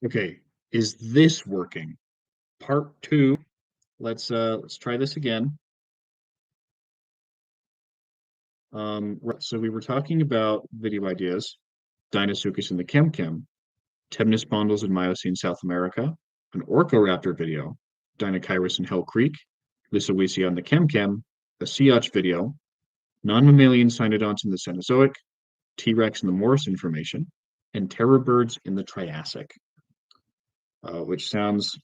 Okay, is this working? Part two. Let's try this again. Right, so we were talking about video ideas, Deinosuchus and the Chemchem, Temnospondyls in Miocene South America, an Orcoraptor video, Deinonychirus in Hell Creek, Lysowecia on the Chemchem, a Siach video, non-mammalian cynodonts in the Cenozoic, T-Rex in the Morrison Formation, and terror birds in the Triassic, which sounds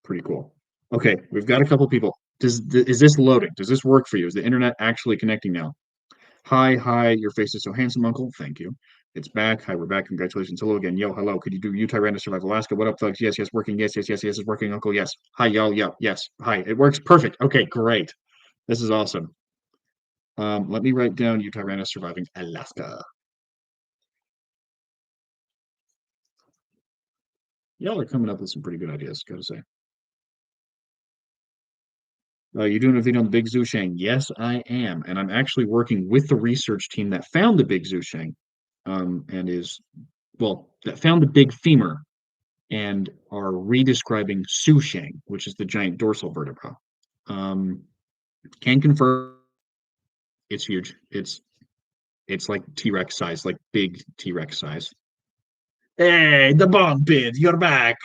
pretty cool. Okay, we've got a couple people. Is this loading? Does this work for you? Is the internet actually connecting now? Hi, your face is so handsome, Uncle. Thank you. It's back. Hi, we're back. Congratulations. Hello again. Yo, hello. Could you do Utah Random Survive Alaska? What up, thugs? Yes, working. Yes, it's working, Uncle. Yes. Hi, y'all. Yeah, yes. Hi. It works. Perfect. Okay, great. This is awesome. Let me write down Utah Random Surviving Alaska. Y'all are coming up with some pretty good ideas, gotta say. You doing a video on the Big Zu Shang? Yes, I am. And I'm actually working with the research team that found the Big Zu Shang, and that found the big femur and are redescribing Su Shang, which is the giant dorsal vertebra. Um, can confirm it's huge. It's like T-Rex size, like big T-Rex size. Hey, the bomb bid, you're back.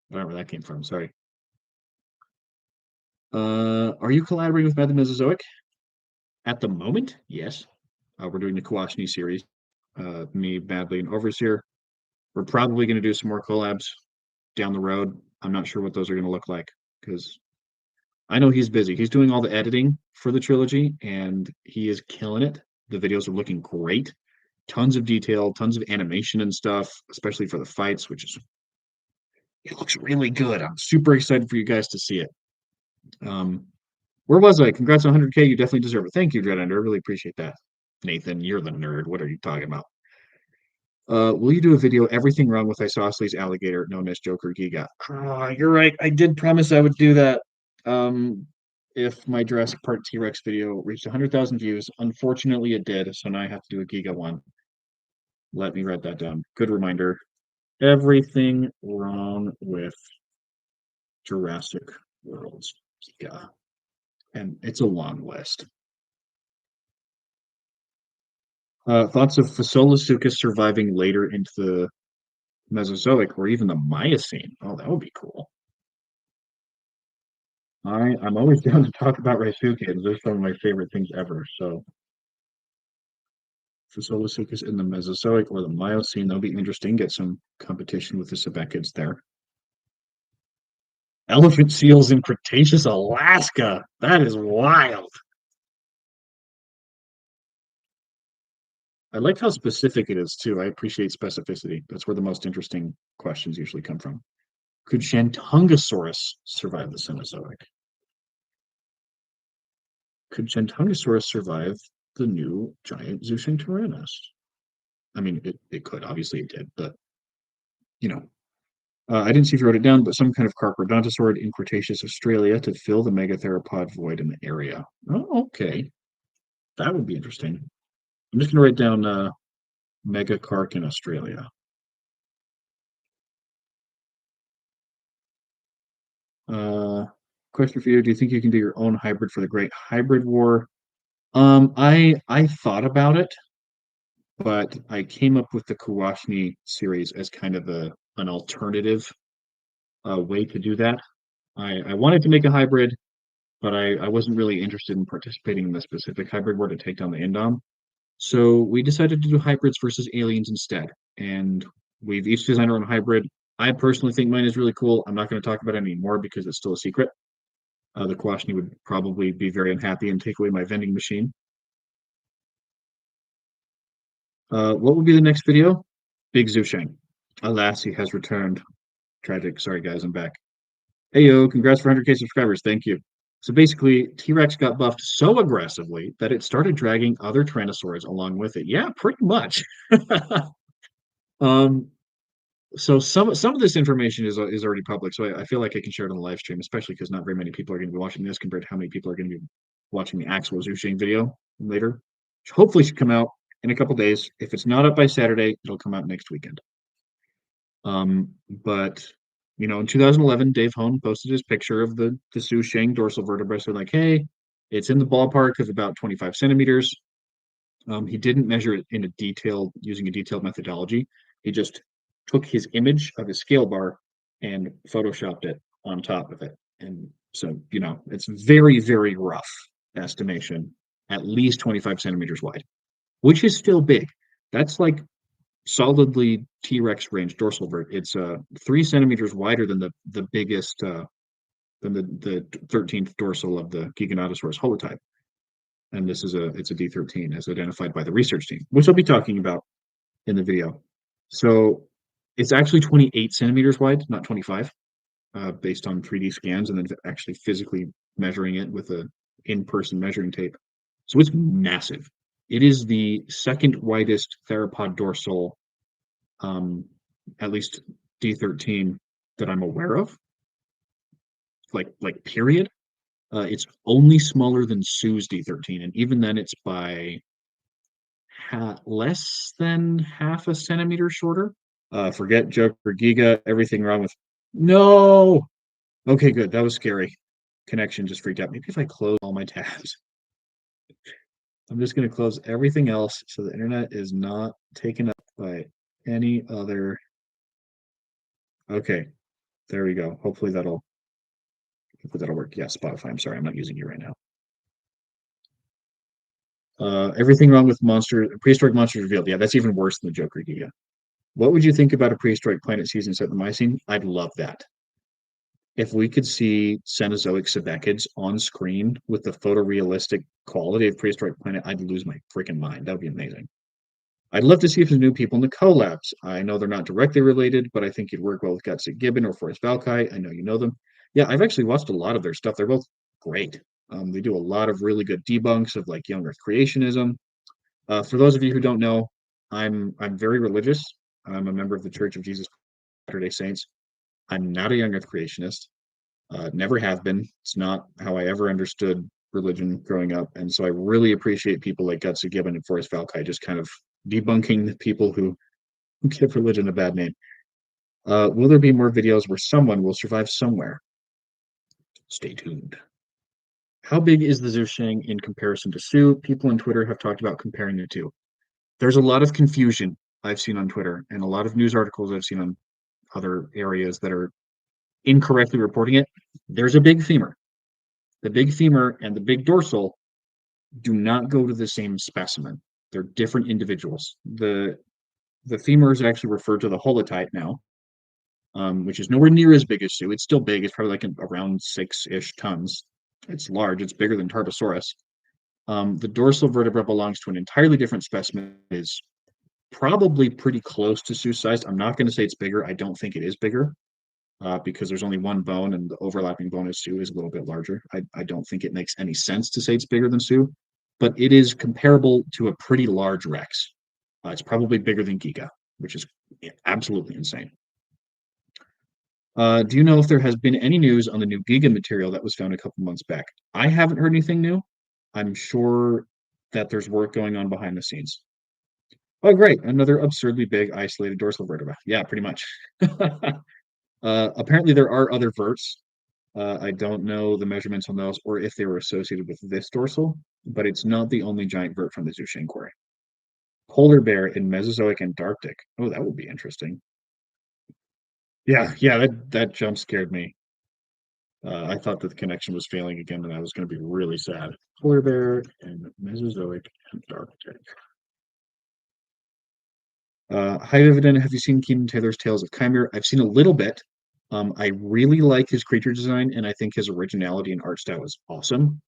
Wherever that came from, sorry. Are you collaborating with Method Mesozoic? At the moment, yes. We're doing the Kawashni series. Me, Badly, and Overseer. We're probably going to do some more collabs down the road. I'm not sure what those are going to look like because I know he's busy. He's doing all the editing for the trilogy and he is killing it. The videos are looking great. Tons of detail, tons of animation and stuff, especially for the fights, it looks really good. I'm super excited for you guys to see it. Where was I? Congrats on 100K. You definitely deserve it. Thank you, Dreadender. I really appreciate that. Nathan, you're the nerd. What are you talking about? Will you do a video everything wrong with isosceles alligator known as Joker Giga? You're right. I did promise I would do that. If my Jurassic Park T-Rex video reached 100,000 views, unfortunately it did, so now I have to do a Giga one. Let me write that down. Good reminder. Everything wrong with Jurassic World's Giga. And it's a long list. Thoughts of Fasolasuchus surviving later into the Mesozoic or even the Miocene. Oh, that would be cool. I'm always down to talk about Rhizokians. They're some of my favorite things ever. So Fasolasuchus in the Mesozoic or the Miocene, that'll be interesting. Get some competition with the Sebekids there. Elephant seals in Cretaceous Alaska. That is wild. I like how specific it is too. I appreciate specificity. That's where the most interesting questions usually come from. Could Shantungosaurus survive the Cenozoic? Could Shantungosaurus survive the new giant Zu Shang Tyrannus? I mean, it could. Obviously, it did, but you know, I didn't see if you wrote it down, but some kind of carcharodontosaurid in Cretaceous Australia to fill the megatheropod void in the area. Oh, okay, that would be interesting. I'm just going to write down megacarc in Australia. Question for you: do you think you can do your own hybrid for the Great Hybrid War? I thought about it, but I came up with the Kawashni series as kind of an alternative way to do that. I wanted to make a hybrid, but I wasn't really interested in participating in the specific hybrid war to take down the Indom. So we decided to do hybrids versus aliens instead. And we've each designed our own hybrid. I personally think mine is really cool. I'm not going to talk about it anymore because it's still a secret. The Kawashni would probably be very unhappy and take away my vending machine. What will be the next video? Big Zu Shang. Alas, he has returned. Tragic. Sorry, guys, I'm back. Hey, yo, congrats for 100K subscribers. Thank you. So basically, T-Rex got buffed so aggressively that it started dragging other Tyrannosaurs along with it. Yeah, pretty much. um, so some of this information is already public, so I feel like I can share it on the live stream, especially because not very many people are going to be watching this compared to how many people are going to be watching the actual Zu Shang video later. Which hopefully should come out in a couple days. If it's not up by Saturday, it'll come out next weekend. But in 2011, Dave Hone posted his picture of the Zu Shang dorsal vertebra. So like, hey, it's in the ballpark of about 25 centimeters. He didn't measure it in a detailed using a detailed methodology. He just took his image of his scale bar and photoshopped it on top of it. And so, it's very, very rough estimation, at least 25 centimeters wide, which is still big. That's like solidly T-Rex range dorsal vert. It's 3 centimeters wider than the biggest than the 13th dorsal of the Giganotosaurus holotype. And it's a D13 as identified by the research team, which I'll be talking about in the video. So it's actually 28 centimeters wide, not 25, based on 3D scans and then actually physically measuring it with a in-person measuring tape. So it's massive. It is the second widest theropod dorsal, at least D13 that I'm aware of. Like period. It's only smaller than Sue's D13, and even then, it's by less than half a centimeter shorter. Forget Joker Giga. Everything wrong with. No. Okay, good. That was scary. Connection just freaked out. Maybe if I close all my tabs. I'm just going to close everything else so the internet is not taken up by any other. Okay, there we go. Hopefully that'll work. Yeah, Spotify. I'm sorry, I'm not using you right now. Everything wrong with prehistoric monsters revealed. Yeah, that's even worse than the Joker Giga. What would you think about a prehistoric planet season set in the Miocene? I'd love that. If we could see Cenozoic Sebacids on screen with the photorealistic quality of prehistoric planet, I'd lose my freaking mind. That would be amazing. I'd love to see if there's new people in the collabs. I know they're not directly related, but I think you'd work well with Gutsy Gibbon or Forrest Valkai. I know you know them. Yeah, I've actually watched a lot of their stuff. They're both great. They do a lot of really good debunks of like young Earth creationism. For those of you who don't know, I'm very religious. I'm a member of the Church of Jesus Latter-day Saints. I'm not a young Earth creationist. Never have been. It's not how I ever understood religion growing up, and so I really appreciate people like Gutsy Gibbon and Forrest Valkai just kind of debunking the people who give religion a bad name. Will there be more videos where someone will survive somewhere? Stay tuned. How big is the Zu Shang in comparison to Sue? People on Twitter have talked about comparing the two. There's a lot of confusion I've seen on Twitter and a lot of news articles I've seen on other areas that are incorrectly reporting it. There's a big femur. The big femur and the big dorsal do not go to the same specimen. They're different individuals. The femur is actually referred to the holotype now, which is nowhere near as big as Sue. It's still big. It's probably like around 6-ish tons. It's large. It's bigger than Tarbosaurus. The dorsal vertebra belongs to an entirely different specimen. It is probably pretty close to Sue sized. I'm not going to say it's bigger. I don't think it is bigger because there's only one bone and the overlapping bone of Sue is a little bit larger. I don't think it makes any sense to say it's bigger than Sue, but it is comparable to a pretty large Rex. It's probably bigger than Giga, which is absolutely insane. Do you know if there has been any news on the new Giga material that was found a couple months back? I haven't heard anything new. I'm sure that there's work going on behind the scenes. Oh, great. Another absurdly big isolated dorsal vertebra. Yeah, pretty much. Apparently, there are other verts. I don't know the measurements on those or if they were associated with this dorsal, but it's not the only giant vert from the Zu Shang quarry. Polar bear in Mesozoic Antarctic. Oh, that would be interesting. Yeah, that jump scared me. I thought that the connection was failing again, and I was going to be really sad. Polar bear in Mesozoic Antarctic. Hi, Vividen. Have you seen Keenan Taylor's Tales of Chimera? I've seen a little bit. I really like his creature design, and I think his originality and art style is awesome.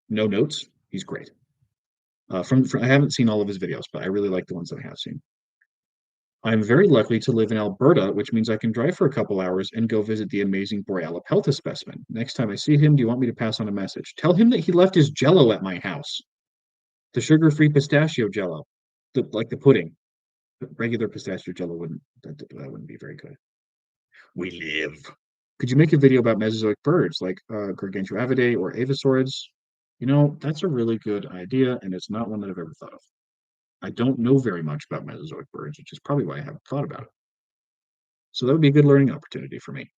No notes. He's great. From I haven't seen all of his videos, but I really like the ones that I have seen. I'm very lucky to live in Alberta, which means I can drive for a couple hours and go visit the amazing Borealopelta specimen. Next time I see him, do you want me to pass on a message? Tell him that he left his Jello at my house. The sugar-free pistachio Jello, like the pudding. Regular pistachio Jello that wouldn't be very good. We live. Could you make a video about Mesozoic birds like Gargantuavidae or Avisaurids? That's a really good idea, and it's not one that I've ever thought of. I don't know very much about Mesozoic birds, which is probably why I haven't thought about it. So that would be a good learning opportunity for me.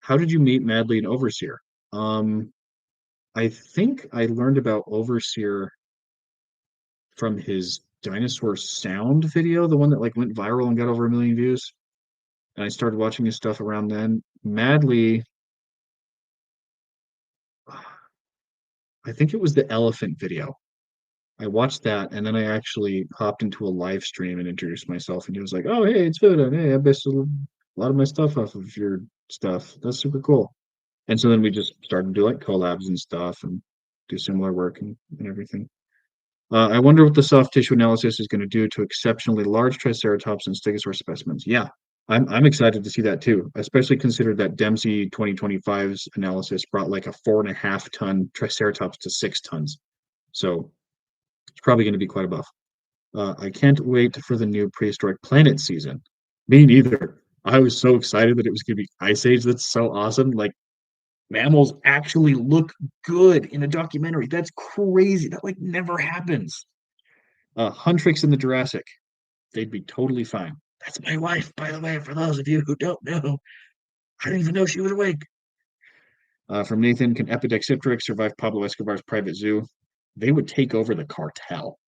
How did you meet Madly and Overseer? Um, I think I learned about Overseer from his dinosaur sound video, the one that like went viral and got over 1 million views. And I started watching his stuff around then. Madly, I think it was the elephant video. I watched that and then I actually hopped into a live stream and introduced myself. And he was like, "Oh, hey, it's Vividen. Hey, I based a lot of my stuff off of your stuff. That's super cool." And so then we just started to do like collabs and stuff and do similar work and everything. I wonder what the soft tissue analysis is going to do to exceptionally large Triceratops and Stegosaurus specimens. Yeah, I'm excited to see that too, especially considered that Dempsey 2025's analysis brought like a 4.5 ton Triceratops to 6 tons. So it's probably going to be quite a buff. I can't wait for the new prehistoric planet season. Me neither. I was so excited that it was going to be Ice Age. That's so awesome. Like mammals actually look good in a documentary. That's crazy. That like never happens. Huntrix in the Jurassic, they'd be totally fine. That's my wife, by the way, for those of you who don't know. I didn't even know she was awake. From Nathan, can Epidexipteryx survive Pablo Escobar's private zoo? They would take over the cartel.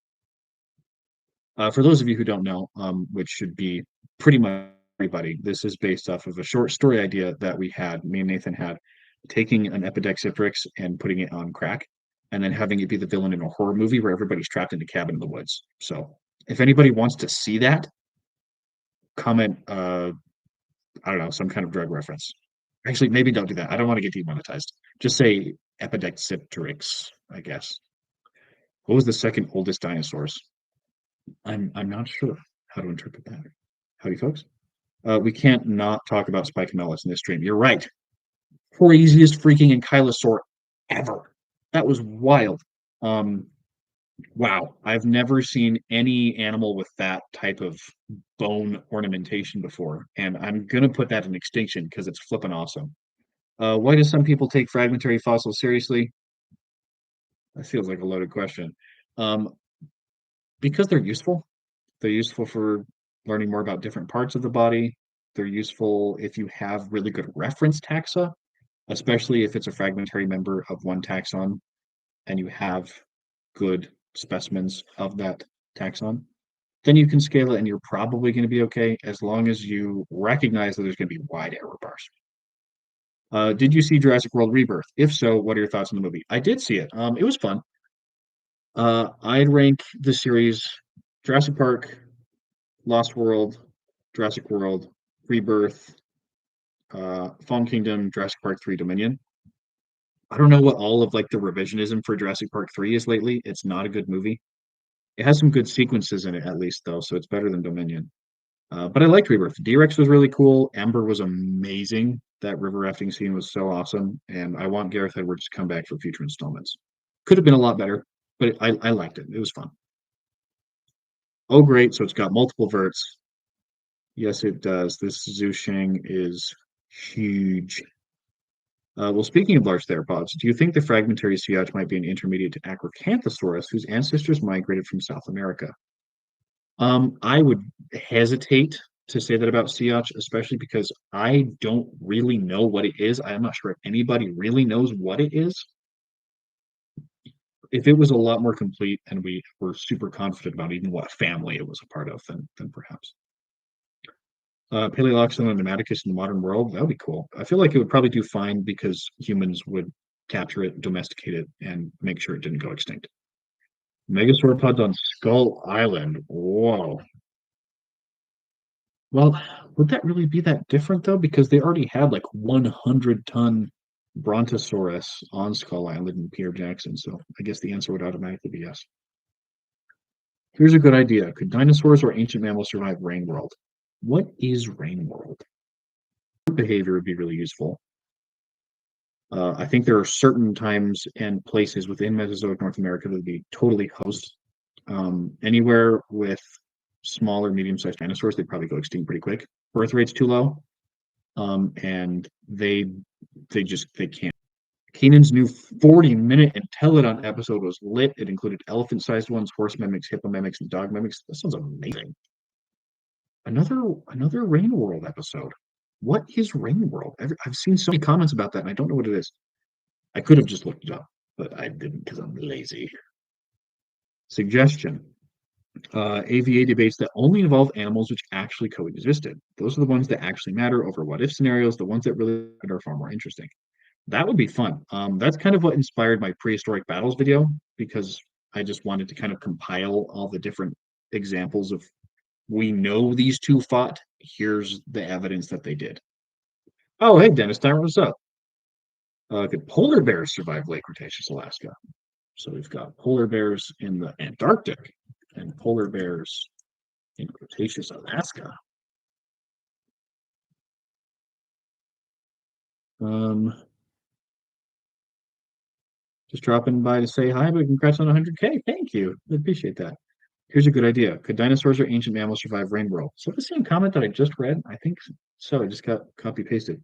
For those of you who don't know, which should be pretty much everybody, this is based off of a short story idea that we had, me and Nathan had, taking an Epidexipteryx and putting it on crack, and then having it be the villain in a horror movie where everybody's trapped in a cabin in the woods. So if anybody wants to see that, comment, I don't know, some kind of drug reference. Actually, maybe don't do that. I don't want to get demonetized. Just say Epidexipteryx, I guess. What was the second oldest dinosaurs? I'm not sure how to interpret that. Howdy, folks. We can't not talk about Spicamellis in this stream. You're right. Craziest freaking ankylosaur ever. That was wild. Um, wow. I've never seen any animal with that type of bone ornamentation before. And I'm gonna put that in extinction because it's flipping awesome. Why do some people take fragmentary fossils seriously? That feels like a loaded question. Um, because they're useful. They're useful for learning more about different parts of the body. They're useful if you have really good reference taxa, especially if it's a fragmentary member of one taxon and you have good specimens of that taxon. Then you can scale it and you're probably going to be okay as long as you recognize that there's going to be wide error bars. Did you see Jurassic World Rebirth? If so, what are your thoughts on the movie? I did see it. It was fun. I'd rank the series Jurassic Park, Lost World, Jurassic World, Rebirth, Fallen Kingdom, Jurassic Park 3, Dominion. I don't know what all of like the revisionism for Jurassic Park 3 is lately. It's not a good movie. It has some good sequences in it at least though, so it's better than Dominion. But I liked Rebirth. D-Rex was really cool. Amber was amazing. That river rafting scene was so awesome, and I want Gareth Edwards to come back for future installments. Could have been a lot better, but I liked it. It was fun. Oh, great! So it's got multiple verts. Yes, it does. This Zu Shang is huge. Well, speaking of large theropods, do you think the fragmentary siach might be an intermediate to Acrocanthosaurus, whose ancestors migrated from South America? I would hesitate to say that about siach, especially because I don't really know what it is. I'm not sure if anybody really knows what it is. If it was a lot more complete and we were super confident about even what family it was a part of, then perhaps. Paleoxylon and Pneumaticus in the modern world, that would be cool. I feel like it would probably do fine because humans would capture it, domesticate it, and make sure it didn't go extinct. Megasauropods on Skull Island. Whoa. Well, would that really be that different though? Because they already had like 100-ton Brontosaurus on Skull Island and Peter Jackson. So I guess the answer would automatically be yes. Here's a good idea. Could dinosaurs or ancient mammals survive Rain World? What is Rain World? Behavior would be really useful. I think there are certain times and places within Mesozoic North America that would be totally host. Anywhere with smaller, medium-sized dinosaurs, they'd probably go extinct pretty quick. Birth rate's too low, and they can't. Keenan's new 40-minute Intellidon episode was lit. It included elephant-sized ones, horse mimics, hippo mimics, and dog mimics. That sounds amazing. Another Rain World episode. What is Rain World? I've seen so many comments about that, and I don't know what it is. I could have just looked it up, but I didn't because I'm lazy. Suggestion. AVA debates that only involve animals which actually coexisted. Those are the ones that actually matter over what if scenarios. The ones that really are far more interesting. That would be fun. That's kind of what inspired my prehistoric battles video because I just wanted to kind of compile all the different examples of we know these two fought. Here's the evidence that they did. Oh, hey, Dennis Tyron, what's up? Could polar bears survive Lake Cretaceous, Alaska? So we've got polar bears in the Antarctic and polar bears in Cretaceous, Alaska. Um, just dropping by to say hi, but congrats on 100K. Thank you. I appreciate that. Here's a good idea. Could dinosaurs or ancient mammals survive rain world? So the same comment that I just read? I think so. I just got copy pasted.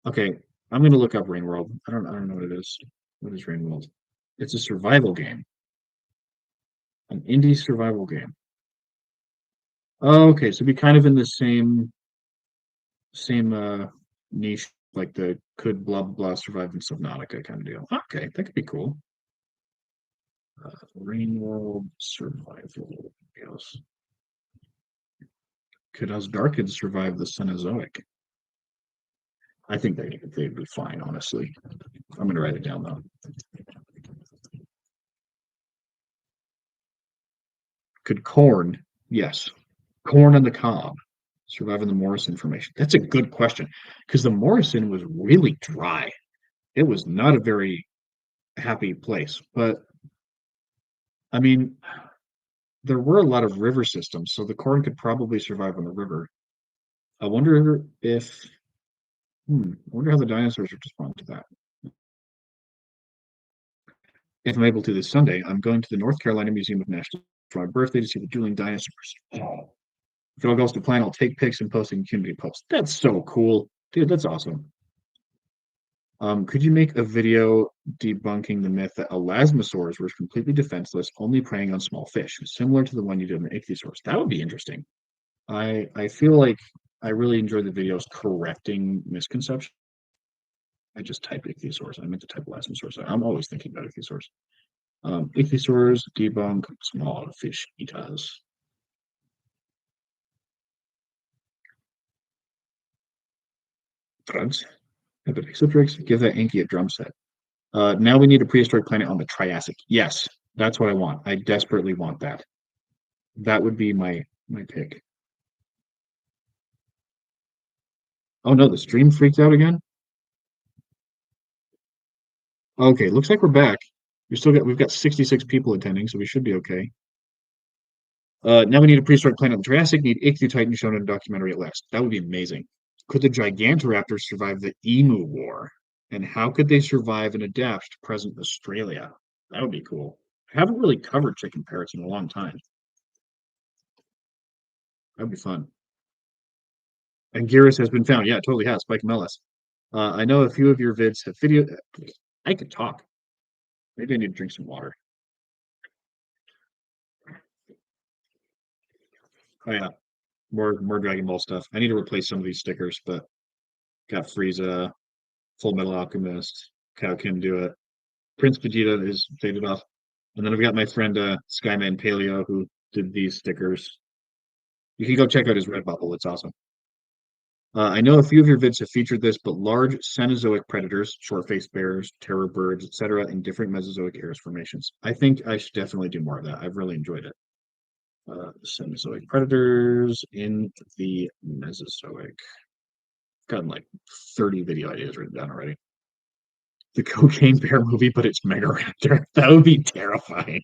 Okay, I'm gonna look up Rain World. I don't know what it is. What is Rain World? It's a survival game, an indie survival game. Oh, okay, so be kind of in the same niche, like the could blah blah survive in Subnautica kind of deal. Okay, that could be cool. Rain World survival. Yes. Could Osdarkids survive the Cenozoic? I think they'd be fine, honestly. I'm gonna write it down though. Could corn? Yes. Corn on the cob survive in the Morrison Formation? That's a good question because the Morrison was really dry. It was not a very happy place. But I mean, there were a lot of river systems, so the corn could probably survive on the river. I wonder if, I wonder how the dinosaurs would respond to that. If I'm able to this Sunday, I'm going to the North Carolina Museum of National for my birthday to see the dueling dinosaurs. Oh. If it all goes to plan, I'll take pics and post in community posts. That's so cool. Dude, that's awesome. Could you make a video debunking the myth that elasmosaurs were completely defenseless, only preying on small fish, similar to the one you did on the ichthyosaurs? That would be interesting. I feel like I really enjoy the videos correcting misconceptions. I just typed ichthyosaurs. I meant to type elasmosaurs. I'm always thinking about ichthyosaurs. Ichthyosaurs debunk small fish eaters. Drugs. Exotrix, give that Anki a drum set. Now we need a prehistoric planet on the Triassic. Yes, that's what I want. I desperately want that. That would be my pick. Oh no, the stream freaked out again. Okay, looks like we're back. We've got 66 people attending, so we should be okay. Now we need a prehistoric planet on the Triassic. Need Ichthyotitan shown in a documentary at last. That would be amazing. Could the Gigantoraptors survive the Emu War? And how could they survive and adapt to present Australia? That would be cool. I haven't really covered chicken parrots in a long time. That'd be fun. And Gearus has been found. Yeah, it totally has. Spike Mellis. I know a few of your vids have video. I could talk. Maybe I need to drink some water. Oh yeah, more Dragon Ball stuff. I need to replace some of these stickers, but got Frieza, Full Metal Alchemist, Kao Kim do it. Prince Vegeta is faded off, and then I've got my friend Skyman Paleo who did these stickers. You can go check out his Redbubble. It's awesome. I know a few of your vids have featured this, but large Cenozoic predators, short-faced bears, terror birds, etc., in different Mesozoic era formations. I think I should definitely do more of that. I've really enjoyed it. Cenozoic predators in the Mesozoic. Gotten like 30 video ideas written down already. The Cocaine Bear movie, but it's Megaraptor. That would be terrifying.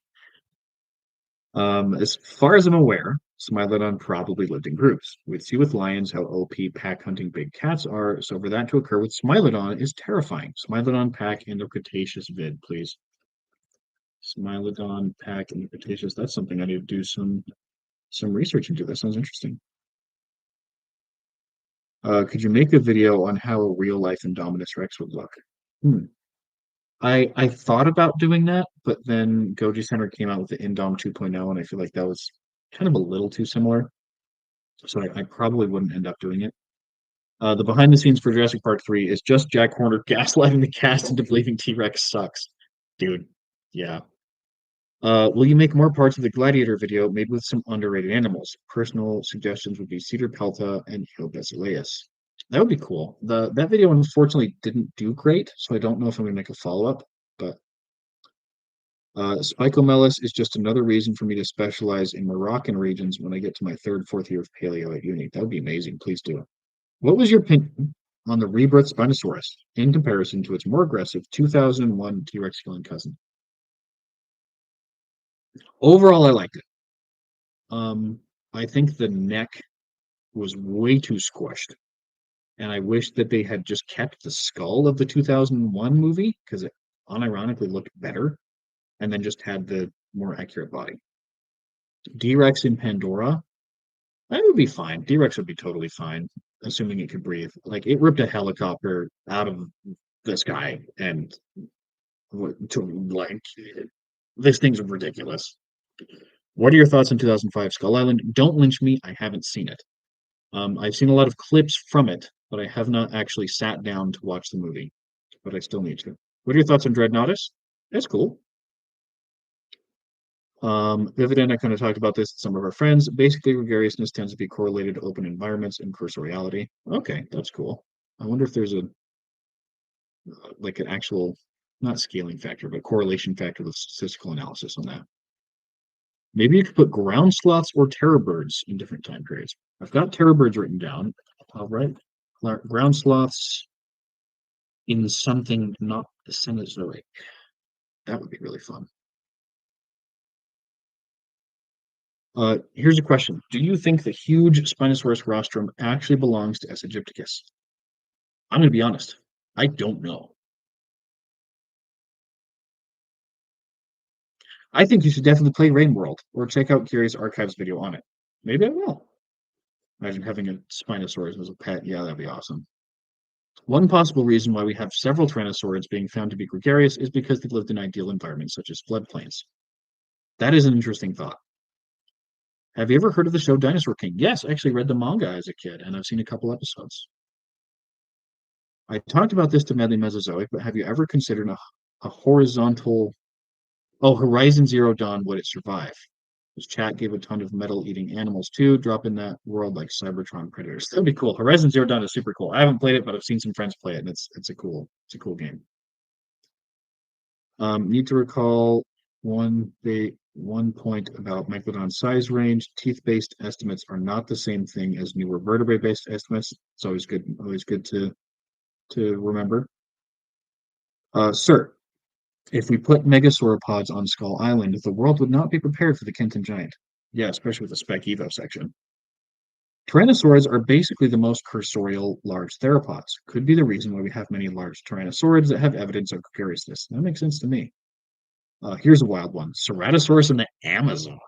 As far as I'm aware, Smilodon probably lived in groups. We'd see with lions how OP pack hunting big cats are, so for that to occur with Smilodon is terrifying. Smilodon pack in the Cretaceous vid, please. Smilodon pack in the Cretaceous. That's something I need to do some research into. That sounds interesting. Could you make a video on how a real life Indominus Rex would look? I thought about doing that, but then Goji Center came out with the Indom 2.0, and I feel like that was kind of a little too similar. so I probably wouldn't end up doing it. The behind the scenes for Jurassic Park 3 is just Jack Horner gaslighting the cast into believing T-Rex sucks. Dude, yeah. Will you make more parts of the Gladiator video made with some underrated animals? Personal suggestions would be Cedar Pelta and Hio Basileus. That would be cool. That video unfortunately didn't do great, so I don't know if I'm gonna make a follow-up, but Spicomelis is just another reason for me to specialize in Moroccan regions when I get to my third, fourth year of paleo at uni. That would be amazing. Please do. What was your opinion on the rebirth Spinosaurus in comparison to its more aggressive 2001 T-Rex killing cousin? Overall, I liked it. I think the neck was way too squished, and I wish that they had just kept the skull of the 2001 movie because it unironically looked better, and then just had the more accurate body. D-Rex in Pandora, that would be fine. D-Rex would be totally fine, assuming it could breathe. Like it ripped a helicopter out of the sky and to like this thing's ridiculous. What are your thoughts on 2005 Skull Island? Don't lynch me. I haven't seen it. I've seen a lot of clips from it, but I have not actually sat down to watch the movie. But I still need to. What are your thoughts on Dreadnoughtus? That's cool. Vividen, I kind of talked about this with some of our friends. Basically, gregariousness tends to be correlated to open environments and cursoriality. Okay, that's cool. I wonder if there's a like an actual not scaling factor, but correlation factor with statistical analysis on that. Maybe you could put ground sloths or terror birds in different time periods. I've got terror birds written down. All right. Ground sloths in something not the Cenozoic. That would be really fun. Here's a question. Do you think the huge Spinosaurus rostrum actually belongs to S. aegypticus? I'm going to be honest. I don't know. I think you should definitely play Rain World or check out Gary's Archives video on it. Maybe I will. Imagine having a Spinosaurus as a pet. Yeah, that'd be awesome. One possible reason why we have several Tyrannosaurids being found to be gregarious is because they lived in ideal environments such as floodplains. That is an interesting thought. Have you ever heard of the show Dinosaur King? Yes, I actually read the manga as a kid, and I've seen a couple episodes. I talked about this to Medley Mesozoic, but have you ever considered a horizontal... Oh, Horizon Zero Dawn, would it survive? This chat gave a ton of metal-eating animals too. Drop in that world like Cybertron Predators. That'd be cool. Horizon Zero Dawn is super cool. I haven't played it, but I've seen some friends play it, and it's a cool game. Need to recall one point about Megalodon size range. Teeth-based estimates are not the same thing as newer vertebrae-based estimates. It's always good to remember. Sir, if we put megasauropods on Skull Island, the world would not be prepared for the Kenton Giant. Yeah, especially with the Spec Evo section. Tyrannosaurids are basically the most cursorial large theropods. Could be the reason why we have many large tyrannosaurids that have evidence of gregariousness. That makes sense to me. Here's a wild one. Ceratosaurus in the Amazon.